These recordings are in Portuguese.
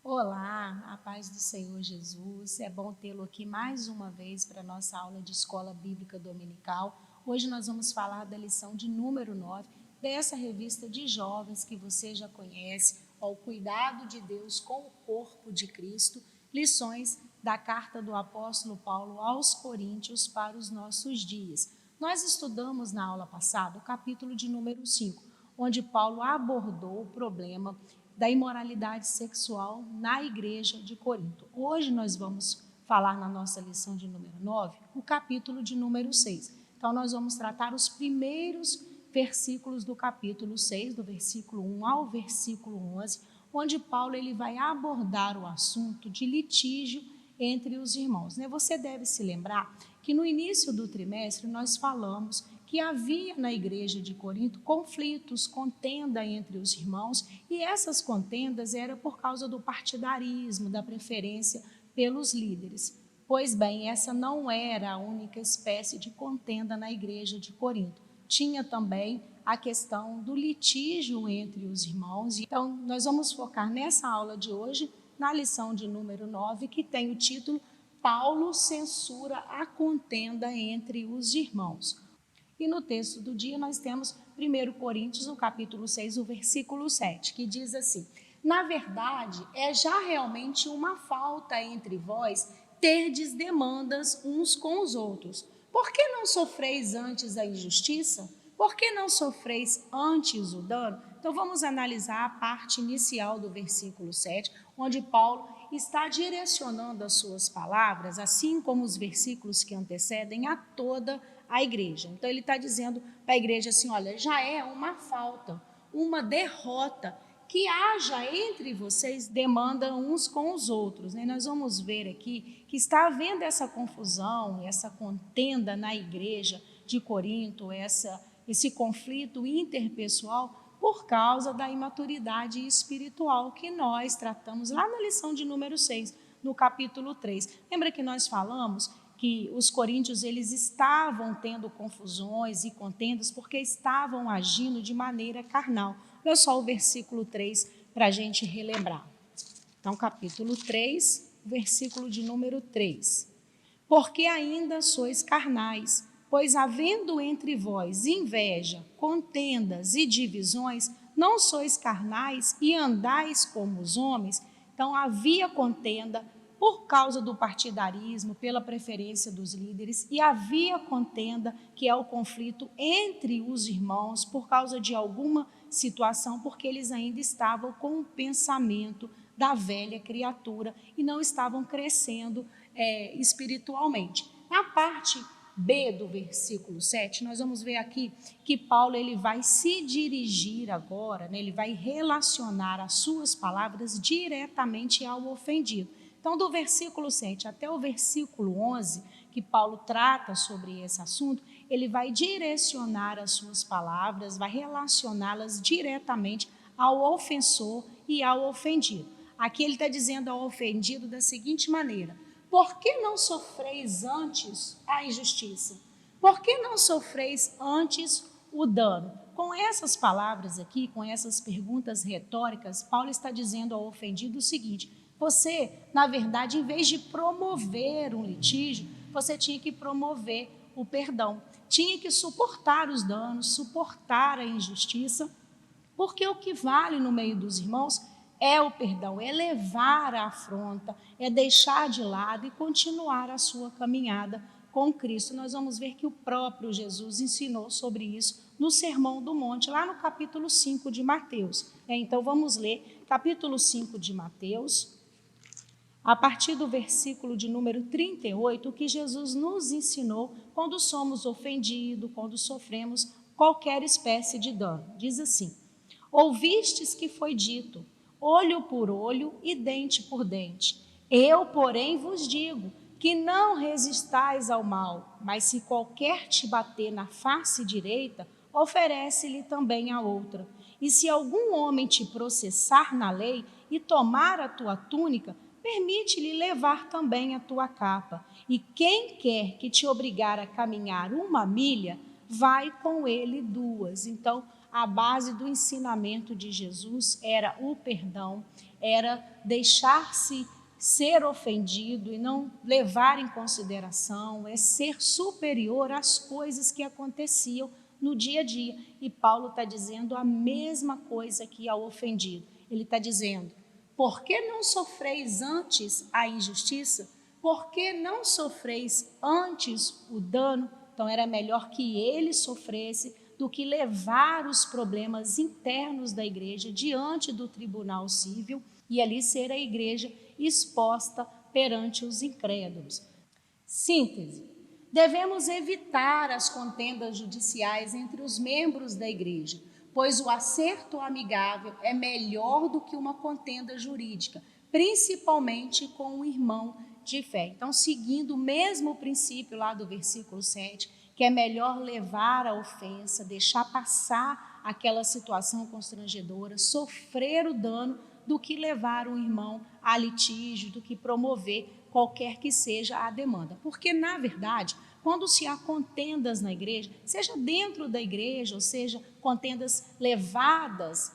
Olá, a paz do Senhor Jesus. É bom tê-lo aqui mais uma vez para a nossa aula de Escola Bíblica Dominical. Hoje nós vamos falar da lição de número 9 dessa revista de jovens que você já conhece, O Cuidado de Deus com o Corpo de Cristo, lições da carta do apóstolo Paulo aos Coríntios para os nossos dias. Nós estudamos na aula passada o capítulo de número 5, onde Paulo abordou o problema da imoralidade sexual na igreja de Corinto. Hoje nós vamos falar na nossa lição de número 9, o capítulo de número 6. Então nós vamos tratar os primeiros versículos do capítulo 6, do versículo 1 ao versículo 11, onde Paulo ele vai abordar o assunto de litígio entre os irmãos. Você deve se lembrar que no início do trimestre nós falamos que havia na igreja de Corinto conflitos, contenda entre os irmãos, e essas contendas eram por causa do partidarismo, da preferência pelos líderes. Pois bem, essa não era a única espécie de contenda na igreja de Corinto. Tinha também a questão do litígio entre os irmãos. Então, nós vamos focar nessa aula de hoje, na lição de número 9, que tem o título Paulo censura a contenda entre os irmãos. E no texto do dia nós temos 1 Coríntios, no capítulo 6, o versículo 7, que diz assim: na verdade, é já realmente uma falta entre vós terdes demandas uns com os outros. Por que não sofreis antes a injustiça? Por que não sofreis antes o dano? Então vamos analisar a parte inicial do versículo 7, onde Paulo está direcionando as suas palavras, assim como os versículos que antecedem, a toda a igreja. Então ele está dizendo para a igreja assim, olha, já é uma falta, uma derrota, que haja entre vocês demanda uns com os outros. Nós vamos ver aqui que está havendo essa confusão, essa contenda na igreja de Corinto, esse conflito interpessoal por causa da imaturidade espiritual que nós tratamos lá na lição de número 6, no capítulo 3. Lembra que nós falamos que os coríntios eles estavam tendo confusões e contendas porque estavam agindo de maneira carnal. Olha só o versículo 3 para a gente relembrar. Então, capítulo 3, versículo de número 3. Porque ainda sois carnais, pois havendo entre vós inveja, contendas e divisões, não sois carnais e andais como os homens. Então havia contenda por causa do partidarismo, pela preferência dos líderes, e havia contenda, que é o conflito entre os irmãos, por causa de alguma situação, porque eles ainda estavam com o pensamento da velha criatura e não estavam crescendo espiritualmente. Na parte B do versículo 7, nós vamos ver aqui que Paulo ele vai se dirigir agora, ele vai relacionar as suas palavras diretamente ao ofendido. Então, do versículo 7 até o versículo 11, que Paulo trata sobre esse assunto, ele vai direcionar as suas palavras, vai relacioná-las diretamente ao ofensor e ao ofendido. Aqui ele está dizendo ao ofendido da seguinte maneira: por que não sofreis antes a injustiça? Por que não sofreis antes o dano? Com essas palavras aqui, com essas perguntas retóricas, Paulo está dizendo ao ofendido o seguinte: você, na verdade, em vez de promover um litígio, você tinha que promover o perdão, tinha que suportar os danos, suportar a injustiça, porque o que vale no meio dos irmãos é o perdão, é levar a afronta, é deixar de lado e continuar a sua caminhada com Cristo. Nós vamos ver que o próprio Jesus ensinou sobre isso no Sermão do Monte, lá no capítulo 5 de Mateus. Então vamos ler capítulo 5 de Mateus, a partir do versículo de número 38, o que Jesus nos ensinou quando somos ofendidos, quando sofremos qualquer espécie de dano. Diz assim: ouvistes que foi dito, olho por olho e dente por dente. Eu, porém, vos digo que não resistais ao mal, mas se qualquer te bater na face direita, oferece-lhe também a outra. E se algum homem te processar na lei e tomar a tua túnica, permite-lhe levar também a tua capa. E quem quer que te obrigar a caminhar 1 milha, vai com ele 2. Então, a base do ensinamento de Jesus era o perdão, era deixar-se ser ofendido e não levar em consideração, é ser superior às coisas que aconteciam no dia a dia. E Paulo está dizendo a mesma coisa que ao ofendido. Ele está dizendo: por que não sofreis antes a injustiça? Por que não sofreis antes o dano? Então era melhor que ele sofresse do que levar os problemas internos da igreja diante do tribunal civil e ali ser a igreja exposta perante os incrédulos. Síntese: devemos evitar as contendas judiciais entre os membros da igreja, pois o acerto amigável é melhor do que uma contenda jurídica, principalmente com o irmão de fé. Então, seguindo o mesmo princípio lá do versículo 7, que é melhor levar a ofensa, deixar passar aquela situação constrangedora, sofrer o dano, do que levar um irmão a litígio, do que promover qualquer que seja a demanda. Porque, na verdade, quando se há contendas na igreja, seja dentro da igreja, ou seja, contendas levadas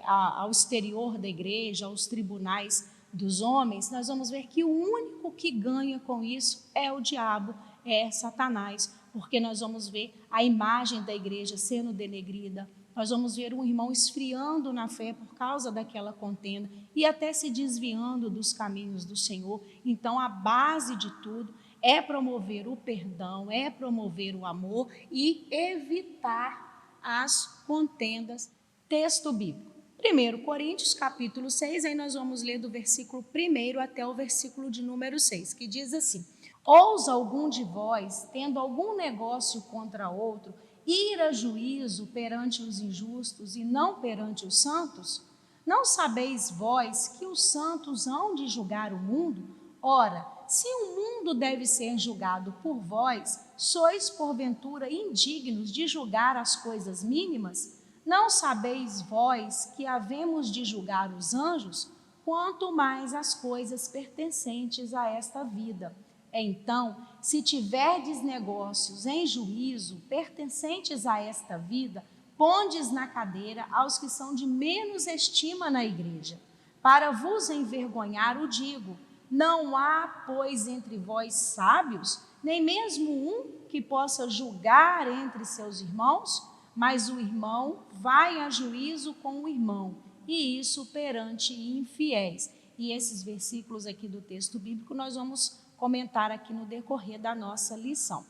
ao exterior da igreja, aos tribunais dos homens, nós vamos ver que o único que ganha com isso é o diabo, é Satanás, porque nós vamos ver a imagem da igreja sendo denegrida, nós vamos ver um irmão esfriando na fé por causa daquela contenda e até se desviando dos caminhos do Senhor. Então, a base de tudo é promover o perdão, é promover o amor e evitar as contendas. Texto bíblico. 1 Coríntios, capítulo 6, aí nós vamos ler do versículo 1 até o versículo de número 6, que diz assim: ousa algum de vós, tendo algum negócio contra outro, ir a juízo perante os injustos e não perante os santos? Não sabeis vós que os santos hão de julgar o mundo? Ora, se o mundo deve ser julgado por vós, sois porventura indignos de julgar as coisas mínimas? Não sabeis vós que havemos de julgar os anjos? Quanto mais as coisas pertencentes a esta vida. Então, se tiverdes negócios em juízo pertencentes a esta vida, pondes na cadeira aos que são de menos estima na igreja. Para vos envergonhar o digo: não há, pois, entre vós sábios, nem mesmo um que possa julgar entre seus irmãos? Mas o irmão vai a juízo com o irmão, e isso perante infiéis. E esses versículos aqui do texto bíblico nós vamos comentar aqui no decorrer da nossa lição.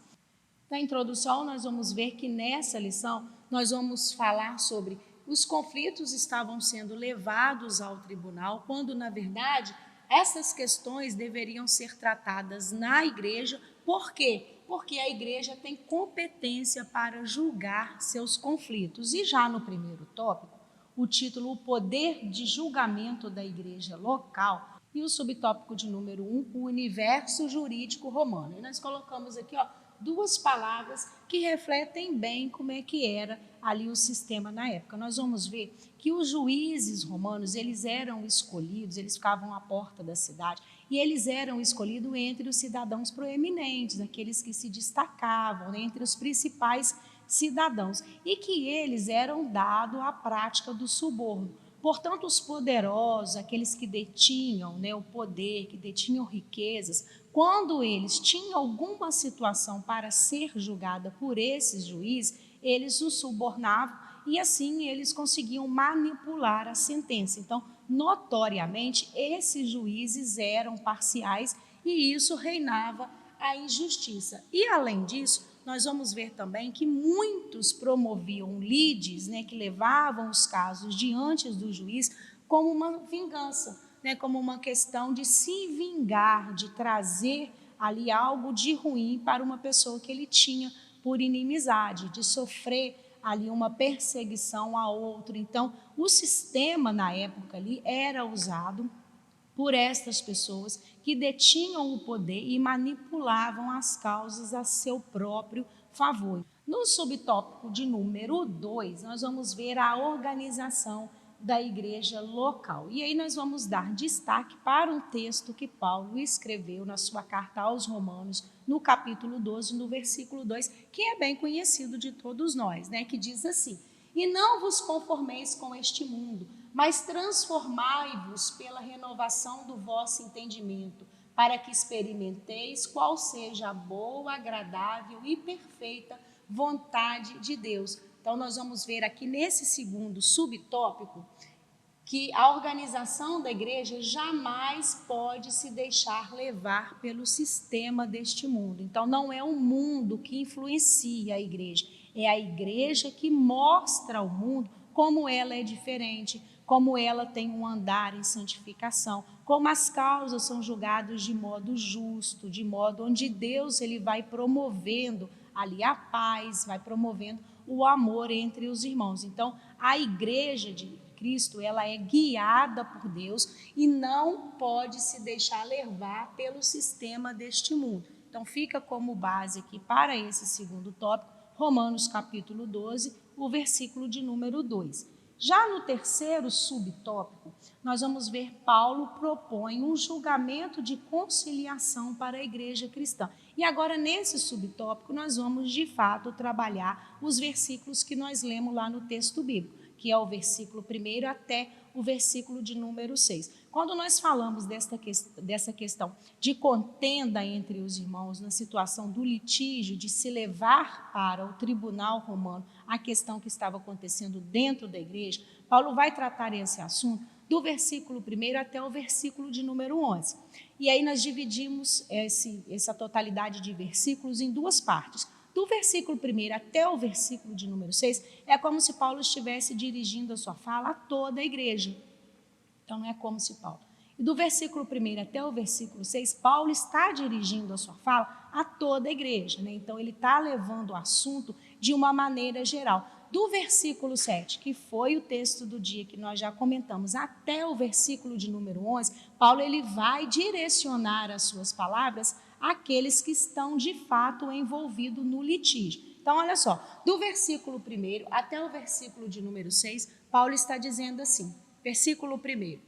Na introdução, nós vamos ver que nessa lição nós vamos falar sobre os conflitos estavam sendo levados ao tribunal, quando, na verdade, essas questões deveriam ser tratadas na igreja. Por quê? Porque a igreja tem competência para julgar seus conflitos. E já no primeiro tópico, o título, o poder de julgamento da igreja local, e o subtópico de número 1, o universo jurídico romano. E nós colocamos aqui, duas palavras que refletem bem como é que era ali o sistema na época. Nós vamos ver que os juízes romanos, eles eram escolhidos, eles ficavam à porta da cidade, e eles eram escolhidos entre os cidadãos proeminentes, aqueles que se destacavam, entre os principais cidadãos, e que eles eram dados à prática do suborno. Portanto, os poderosos, aqueles que detinham o poder, que detinham riquezas, quando eles tinham alguma situação para ser julgada por esses juízes, eles os subornavam e assim eles conseguiam manipular a sentença. Então, notoriamente, esses juízes eram parciais e isso reinava a injustiça. E, além disso, nós vamos ver também que muitos promoviam lides, que levavam os casos diante do juiz como uma vingança, como uma questão de se vingar, de trazer ali algo de ruim para uma pessoa que ele tinha por inimizade, de sofrer ali uma perseguição a outro. Então, o sistema na época ali era usado por estas pessoas que detinham o poder e manipulavam as causas a seu próprio favor. No subtópico de número 2, nós vamos ver a organização da igreja local. E aí nós vamos dar destaque para um texto que Paulo escreveu na sua carta aos Romanos, no capítulo 12, no versículo 2, que é bem conhecido de todos nós, que diz assim: E não vos conformeis com este mundo, mas transformai-vos pela renovação do vosso entendimento, para que experimenteis qual seja a boa, agradável e perfeita vontade de Deus. Então, nós vamos ver aqui nesse segundo subtópico que a organização da igreja jamais pode se deixar levar pelo sistema deste mundo. Então, não é o mundo que influencia a igreja, é a igreja que mostra ao mundo como ela é diferente, como ela tem um andar em santificação, como as causas são julgadas de modo justo, de modo onde Deus ele vai promovendo ali a paz, vai promovendo o amor entre os irmãos. Então, a igreja de Cristo, ela é guiada por Deus e não pode se deixar levar pelo sistema deste mundo. Então, fica como base aqui para esse segundo tópico, Romanos capítulo 12, o versículo de número 2. Já no terceiro subtópico, nós vamos ver Paulo propõe um julgamento de conciliação para a igreja cristã. E agora, nesse subtópico, nós vamos, de fato, trabalhar os versículos que nós lemos lá no texto bíblico, que é o versículo 1 até o versículo de número 6. Quando nós falamos dessa questão de contenda entre os irmãos, na situação do litígio, de se levar para o tribunal romano a questão que estava acontecendo dentro da igreja, Paulo vai tratar esse assunto do versículo 1 até o versículo de número 11. E aí nós dividimos essa totalidade de versículos em duas partes. Do versículo 1 até o versículo de número 6, é como se Paulo estivesse dirigindo a sua fala a toda a igreja. Então, não é como se Paulo. E do versículo 1 até o versículo 6, Paulo está dirigindo a sua fala a toda a igreja, né? Então, ele está levando o assunto de uma maneira geral. Do versículo 7, que foi o texto do dia que nós já comentamos, até o versículo de número 11, Paulo ele vai direcionar as suas palavras àqueles que estão de fato envolvidos no litígio. Então, olha só, do versículo 1 até o versículo de número 6, Paulo está dizendo assim, versículo 1: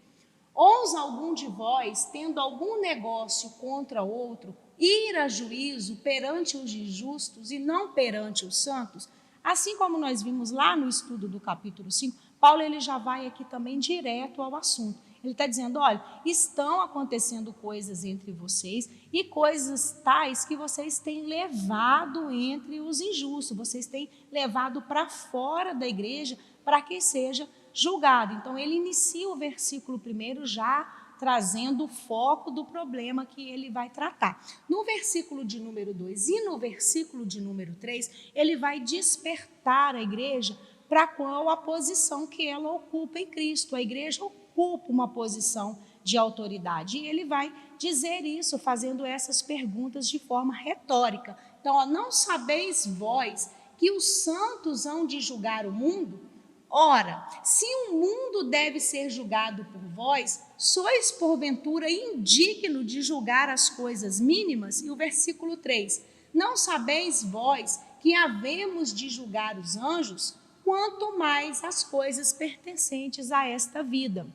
ousa algum de vós, tendo algum negócio contra outro, ir a juízo perante os injustos e não perante os santos? Assim como nós vimos lá no estudo do capítulo 5, Paulo ele já vai aqui também direto ao assunto. Ele está dizendo, olha, estão acontecendo coisas entre vocês e coisas tais que vocês têm levado entre os injustos, vocês têm levado para fora da igreja para que seja julgado. Então, ele inicia o versículo 1 já trazendo o foco do problema que ele vai tratar. No versículo de número 2 e no versículo de número 3, ele vai despertar a igreja para qual a posição que ela ocupa em Cristo. A igreja ocupa uma posição de autoridade e ele vai dizer isso, fazendo essas perguntas de forma retórica. Então, não sabeis vós que os santos hão de julgar o mundo? Ora, se o mundo deve ser julgado por vós, sois porventura indigno de julgar as coisas mínimas? E o versículo 3, não sabeis vós que havemos de julgar os anjos? Quanto mais as coisas pertencentes a esta vida.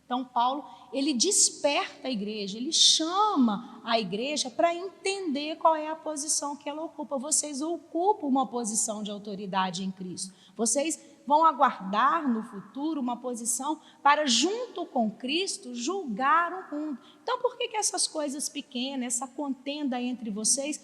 Então, Paulo, ele desperta a igreja, ele chama a igreja para entender qual é a posição que ela ocupa. Vocês ocupam uma posição de autoridade em Cristo. Vocês vão aguardar no futuro uma posição para, junto com Cristo, julgar o mundo. Então, por que essas coisas pequenas, essa contenda entre vocês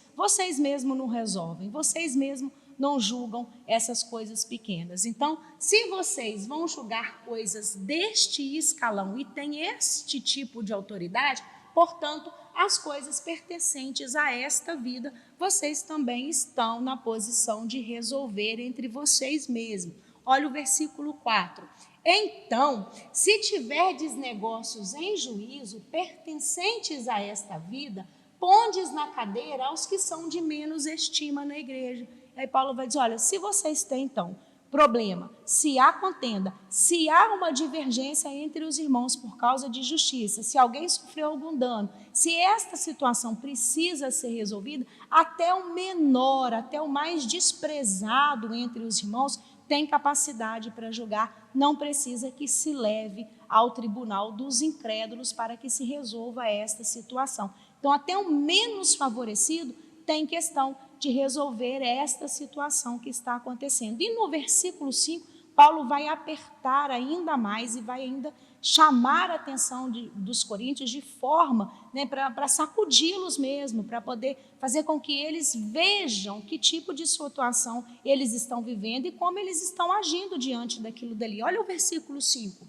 mesmos não resolvem? Vocês mesmos não julgam essas coisas pequenas. Então, se vocês vão julgar coisas deste escalão e têm este tipo de autoridade, portanto, as coisas pertencentes a esta vida, vocês também estão na posição de resolver entre vocês mesmos. Olha o versículo 4. Então, se tiverdes negócios em juízo pertencentes a esta vida, pondes na cadeira aos que são de menos estima na igreja. Aí Paulo vai dizer, olha, se vocês têm, então, problema, se há contenda, se há uma divergência entre os irmãos por causa de justiça, se alguém sofreu algum dano, se esta situação precisa ser resolvida, até o menor, até o mais desprezado entre os irmãos tem capacidade para julgar, não precisa que se leve ao tribunal dos incrédulos para que se resolva esta situação. Então, até o menos favorecido tem questão de resolver esta situação que está acontecendo. E no versículo 5, Paulo vai apertar ainda mais e vai ainda chamar a atenção dos coríntios de forma, né, para sacudi-los mesmo, para poder fazer com que eles vejam que tipo de situação eles estão vivendo e como eles estão agindo diante daquilo dali. Olha o versículo 5.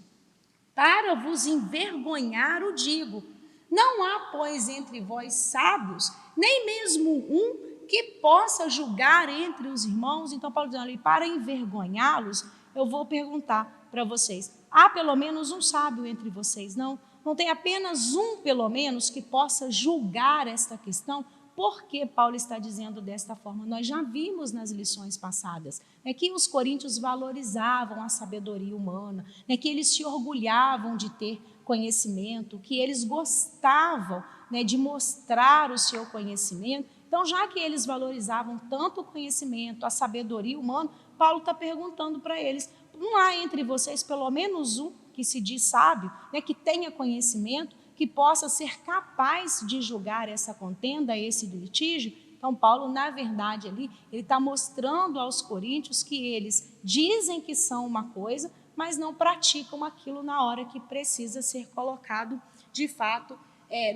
Para vos envergonhar o digo, não há, pois, entre vós sábios, nem mesmo um que possa julgar entre os irmãos. Então, Paulo dizendo ali, para envergonhá-los, eu vou perguntar para vocês, há pelo menos um sábio entre vocês, não? Não tem apenas um, pelo menos, que possa julgar esta questão? Por que Paulo está dizendo desta forma? Nós já vimos nas lições passadas, que os coríntios valorizavam a sabedoria humana, que eles se orgulhavam de ter conhecimento, que eles gostavam, de mostrar o seu conhecimento. Então, já que eles valorizavam tanto o conhecimento, a sabedoria humana, Paulo está perguntando para eles, não há entre vocês pelo menos um que se diz sábio, que tenha conhecimento, que possa ser capaz de julgar essa contenda, esse litígio? Então, Paulo, na verdade, ali, ele está mostrando aos coríntios que eles dizem que são uma coisa, mas não praticam aquilo na hora que precisa ser colocado, de fato,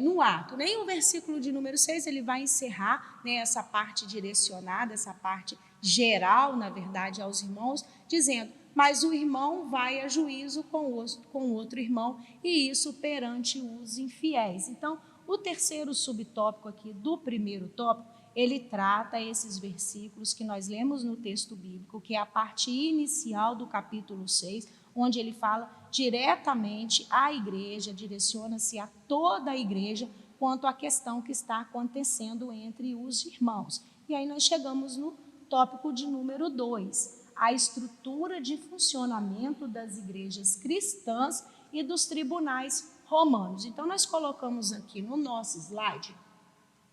no ato. Nem o versículo de número 6, ele vai encerrar, essa parte direcionada, essa parte geral, na verdade, aos irmãos, dizendo, mas o irmão vai a juízo com outro irmão, e isso perante os infiéis. Então, o terceiro subtópico aqui do primeiro tópico, ele trata esses versículos que nós lemos no texto bíblico, que é a parte inicial do capítulo 6, onde ele fala diretamente à igreja, direciona-se a toda a igreja quanto à questão que está acontecendo entre os irmãos. E aí nós chegamos no tópico de número 2, a estrutura de funcionamento das igrejas cristãs e dos tribunais romanos. Então, nós colocamos aqui no nosso slide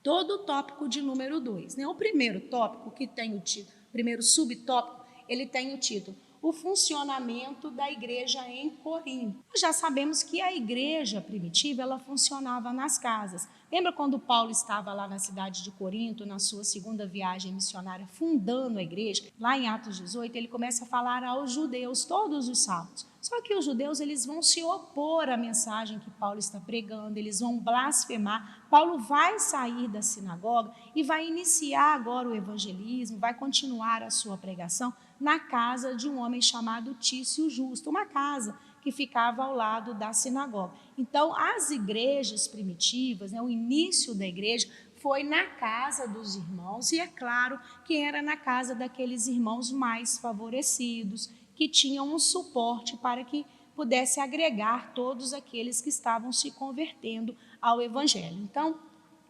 todo o tópico de número 2. O primeiro tópico, que tem o título, o primeiro subtópico, ele tem o título, o funcionamento da igreja em Corinto. Nós já sabemos que a igreja primitiva, ela funcionava nas casas. Lembra quando Paulo estava lá na cidade de Corinto, na sua segunda viagem missionária, fundando a igreja? Lá em Atos 18, ele começa a falar aos judeus todos os sábados. Só que os judeus, eles vão se opor à mensagem que Paulo está pregando, eles vão blasfemar. Paulo vai sair da sinagoga e vai iniciar agora o evangelismo, vai continuar a sua pregação na casa de um homem chamado Tício Justo, uma casa que ficava ao lado da sinagoga. Então, as igrejas primitivas, o início da igreja foi na casa dos irmãos, e é claro que era na casa daqueles irmãos mais favorecidos, que tinham um suporte para que pudesse agregar todos aqueles que estavam se convertendo ao evangelho. Então,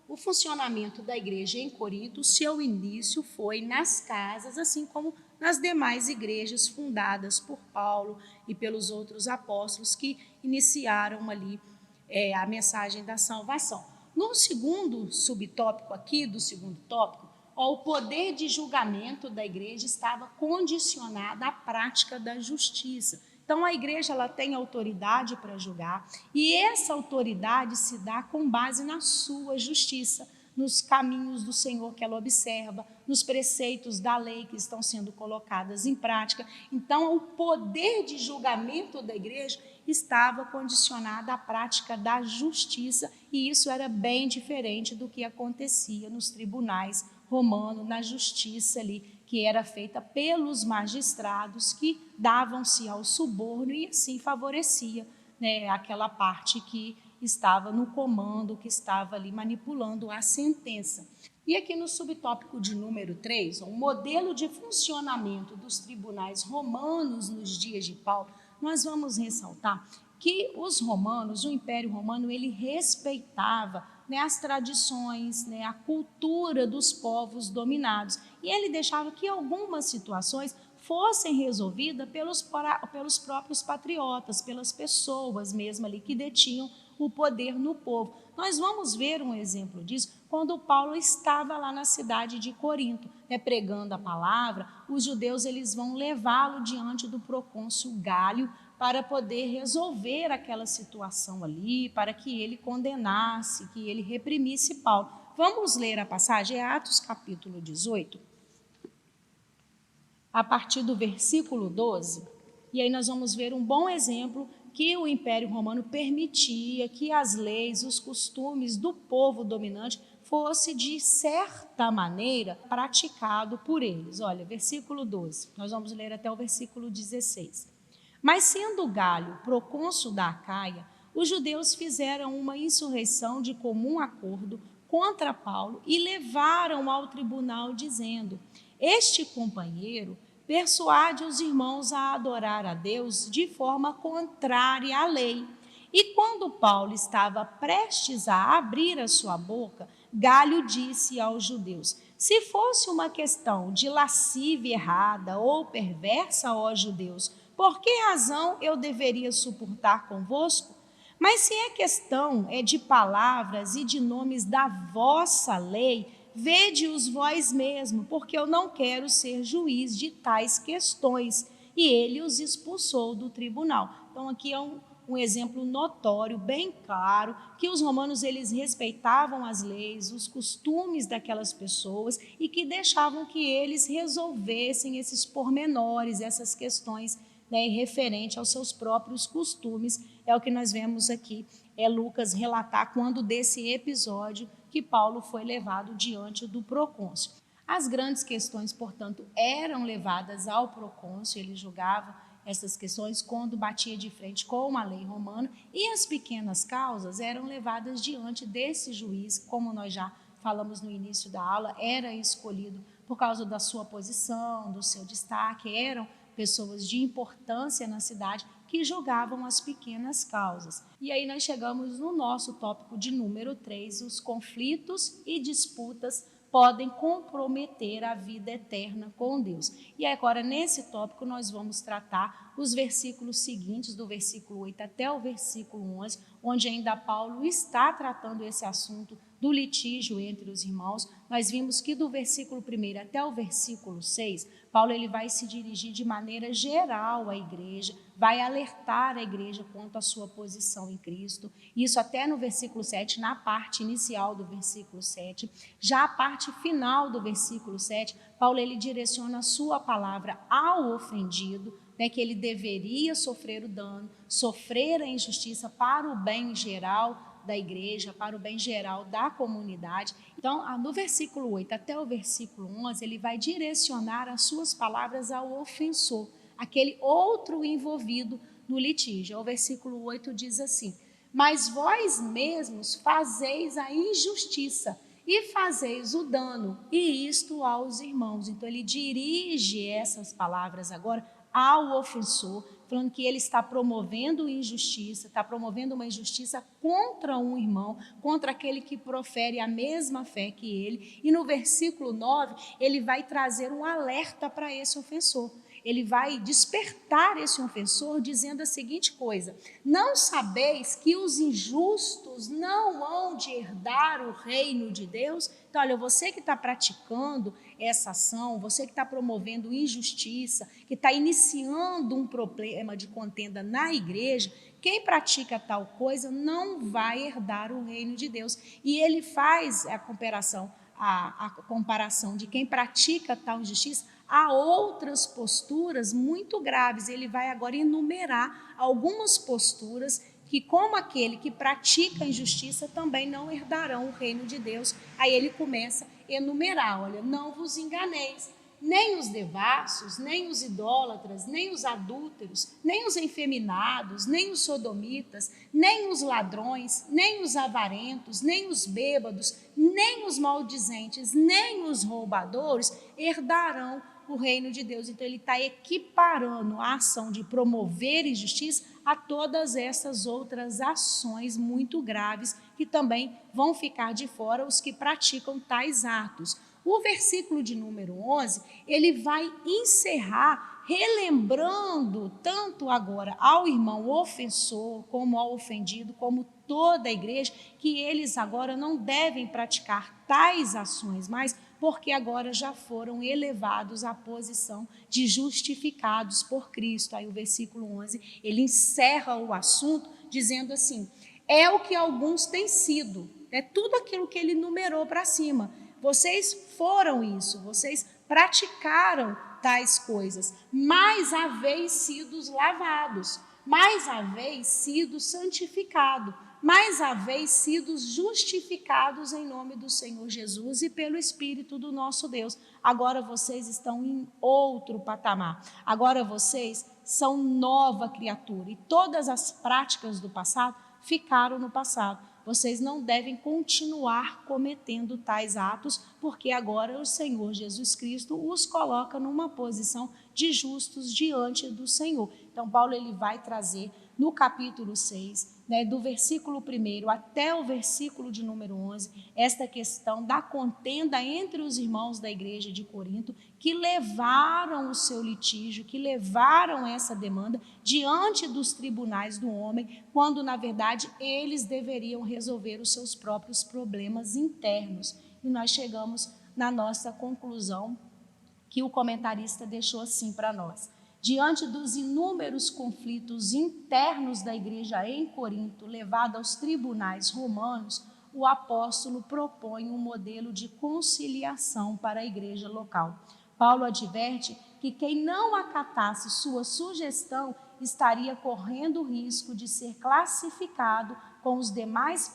o funcionamento da igreja em Corinto, seu início foi nas casas, assim como nas demais igrejas fundadas por Paulo e pelos outros apóstolos que iniciaram ali a mensagem da salvação. No segundo subtópico aqui, do segundo tópico, o poder de julgamento da igreja estava condicionado à prática da justiça. Então, a igreja, ela tem autoridade para julgar, e essa autoridade se dá com base na sua justiça, nos caminhos do Senhor que ela observa, nos preceitos da lei que estão sendo colocadas em prática. Então, o poder de julgamento da igreja estava condicionado à prática da justiça, e isso era bem diferente do que acontecia nos tribunais romanos, na justiça ali, que era feita pelos magistrados que davam-se ao suborno e assim favorecia aquela parte que estava no comando, que estava ali manipulando a sentença. E aqui no subtópico de número 3, o modelo de funcionamento dos tribunais romanos nos dias de Paulo, nós vamos ressaltar que os romanos, o Império Romano, ele respeitava as tradições, a cultura dos povos dominados. E ele deixava que algumas situações fossem resolvidas pelos próprios patriotas, pelas pessoas mesmo ali que detinham o poder no povo. Nós vamos ver um exemplo disso quando Paulo estava lá na cidade de Corinto, pregando a palavra. Os judeus, eles vão levá-lo diante do procônsul Gálio para poder resolver aquela situação ali, para que ele condenasse, que ele reprimisse Paulo. Vamos ler a passagem, é Atos capítulo 18, a partir do versículo 12. E aí nós vamos ver um bom exemplo que o Império Romano permitia que as leis, os costumes do povo dominante fosse, de certa maneira, praticado por eles. Olha, versículo 12, nós vamos ler até o versículo 16. Mas sendo Galho procônsul da Acaia, os judeus fizeram uma insurreição de comum acordo contra Paulo e levaram ao tribunal, dizendo: este companheiro persuade os irmãos a adorar a Deus de forma contrária à lei. E quando Paulo estava prestes a abrir a sua boca, Galho disse aos judeus: se fosse uma questão de lascívia errada ou perversa, ó judeus, por que razão eu deveria suportar convosco? Mas se a questão é de palavras e de nomes da vossa lei, vede-os vós mesmo, porque eu não quero ser juiz de tais questões. E ele os expulsou do tribunal. Então aqui é um exemplo notório, bem claro, que os romanos eles respeitavam as leis, os costumes daquelas pessoas e que deixavam que eles resolvessem esses pormenores, essas questões, né, referente aos seus próprios costumes. É o que nós vemos aqui, Lucas relatar quando desse episódio que Paulo foi levado diante do procônsul. As grandes questões, portanto, eram levadas ao procônsul, ele julgava essas questões quando batia de frente com a lei romana, e as pequenas causas eram levadas diante desse juiz, como nós já falamos no início da aula, era escolhido por causa da sua posição, do seu destaque, eram pessoas de importância na cidade que julgavam as pequenas causas. E aí nós chegamos no nosso tópico de número 3, os conflitos e disputas podem comprometer a vida eterna com Deus. E agora, nesse tópico, nós vamos tratar os versículos seguintes, do versículo 8 até o versículo 11, onde ainda Paulo está tratando esse assunto do litígio entre os irmãos. Nós vimos que do versículo 1 até o versículo 6, Paulo ele vai se dirigir de maneira geral à igreja, vai alertar a igreja quanto à sua posição em Cristo. Isso até no versículo 7, na parte inicial do versículo 7. Já a parte final do versículo 7, Paulo ele direciona a sua palavra ao ofendido, né, que ele deveria sofrer o dano, sofrer a injustiça para o bem geral da igreja, para o bem geral da comunidade. Então, do versículo 8 até o versículo 11, ele vai direcionar as suas palavras ao ofensor, aquele outro envolvido no litígio. O versículo 8 diz assim: mas vós mesmos fazeis a injustiça e fazeis o dano, e isto aos irmãos. Então, ele dirige essas palavras agora ao ofensor, falando que ele está promovendo injustiça, está promovendo uma injustiça contra um irmão, contra aquele que profere a mesma fé que ele. E no versículo 9, ele vai trazer um alerta para esse ofensor. Ele vai despertar esse ofensor dizendo a seguinte coisa: não sabeis que os injustos não hão de herdar o reino de Deus? Então, olha, você que está praticando essa ação, você que está promovendo injustiça, que está iniciando um problema de contenda na igreja, quem pratica tal coisa não vai herdar o reino de Deus. E ele faz a comparação de quem pratica tal injustiça a outras posturas muito graves. Ele vai agora enumerar algumas posturas que, como aquele que pratica a injustiça, também não herdarão o reino de Deus. Aí ele começa a enumerar: olha, não vos enganeis, nem os devassos, nem os idólatras, nem os adúlteros, nem os efeminados, nem os sodomitas, nem os ladrões, nem os avarentos, nem os bêbados, nem os maldizentes, nem os roubadores herdarão o reino de Deus. Então ele está equiparando a ação de promover injustiça a todas essas outras ações muito graves que também vão ficar de fora os que praticam tais atos. O versículo de número 11, ele vai encerrar relembrando tanto agora ao irmão ofensor, como ao ofendido, como toda a igreja, que eles agora não devem praticar tais ações mais, porque agora já foram elevados à posição de justificados por Cristo. Aí o versículo 11, ele encerra o assunto dizendo assim: é o que alguns têm sido, é tudo aquilo que ele numerou para cima. Vocês foram isso, vocês praticaram tais coisas, mas haveis sido lavados, mas haveis sido santificado, mas haveis sido justificados em nome do Senhor Jesus e pelo Espírito do nosso Deus. Agora vocês estão em outro patamar. Agora vocês são nova criatura e todas as práticas do passado ficaram no passado. Vocês não devem continuar cometendo tais atos, porque agora o Senhor Jesus Cristo os coloca numa posição de justos diante do Senhor. Então, Paulo ele vai trazer no capítulo 6, do versículo 1 até o versículo de número 11, esta questão da contenda entre os irmãos da igreja de Corinto, que levaram o seu litígio, que levaram essa demanda diante dos tribunais do homem, quando, na verdade, eles deveriam resolver os seus próprios problemas internos. E nós chegamos na nossa conclusão, que o comentarista deixou assim para nós. Diante dos inúmeros conflitos internos da igreja em Corinto, levada aos tribunais romanos, o apóstolo propõe um modelo de conciliação para a igreja local. Paulo adverte que quem não acatasse sua sugestão estaria correndo o risco de ser classificado com os demais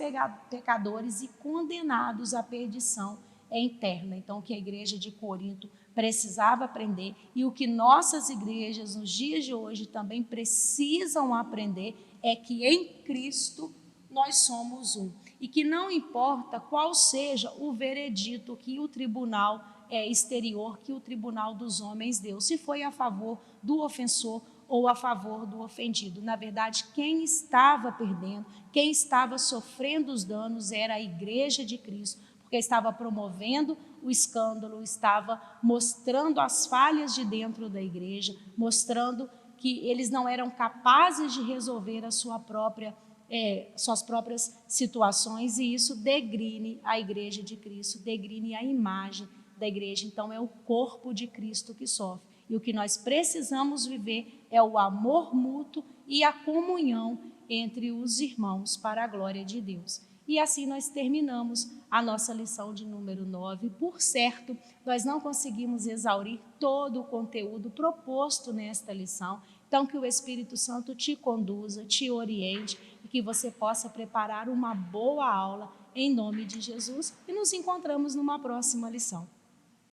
pecadores e condenados à perdição eterna. Então, o que a igreja de Corinto precisava aprender e o que nossas igrejas nos dias de hoje também precisam aprender é que em Cristo nós somos um e que não importa qual seja o veredito que o tribunal exterior, que o tribunal dos homens deu, se foi a favor do ofensor ou a favor do ofendido. Na verdade, quem estava perdendo, quem estava sofrendo os danos era a igreja de Cristo, porque estava promovendo o escândalo, estava mostrando as falhas de dentro da igreja, mostrando que eles não eram capazes de resolver a suas próprias situações, e isso degrine a igreja de Cristo, degrine a imagem da igreja. Então, é o corpo de Cristo que sofre. E o que nós precisamos viver é o amor mútuo e a comunhão entre os irmãos para a glória de Deus. E assim nós terminamos a nossa lição de número 9. Por certo, nós não conseguimos exaurir todo o conteúdo proposto nesta lição. Então, que o Espírito Santo te conduza, te oriente e que você possa preparar uma boa aula em nome de Jesus. E nos encontramos numa próxima lição.